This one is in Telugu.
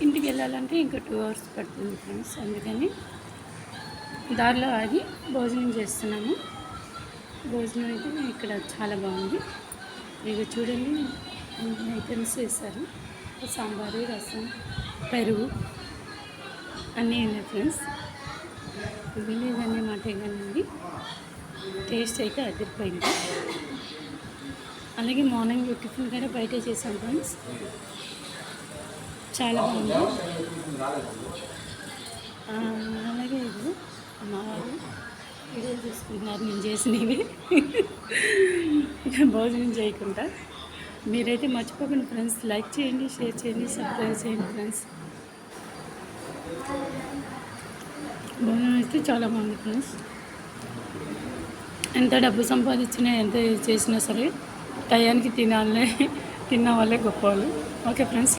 ఇంటికి వెళ్ళాలంటే ఇంకా 2 hours పడుతుంది ఫ్రెండ్స్. అందుకని దారిలో ఆగి భోజనం చేస్తున్నాము. భోజనం అయితే ఇక్కడ చాలా బాగుంది. ఇక చూడండి ఐటమ్స్ వేస్తారు. సాంబారు, రసం, పెరుగు అన్నీ ఉన్నాయి ఫ్రెండ్స్. విలేజ్ అనే మాట ఏదనండి, టేస్ట్ అయితే అదిరిపోయింది. అలాగే మార్నింగ్ టిఫిన్ కూడా బయట చేసాం ఫ్రెండ్స్. చాలా బాగుంది. అలాగే ఇది అమ్మవారు వీడియో చూసుకుంటున్నారు నేను చేసినవి. భోజనం చేయకుండా. మీరైతే మర్చిపోకండి ఫ్రెండ్స్, లైక్ చేయండి, షేర్ చేయండి, సబ్స్క్రైబ్ చేయండి ఫ్రెండ్స్. భోజనం అయితే చాలా బాగుంది ఫ్రెండ్స్. ఎంత డబ్బు సంపాదించినా ఎంత చేసినా సరే టయానికి తినాలనే తిన్న వాళ్ళే గొప్ప వాళ్ళు. Okay friends.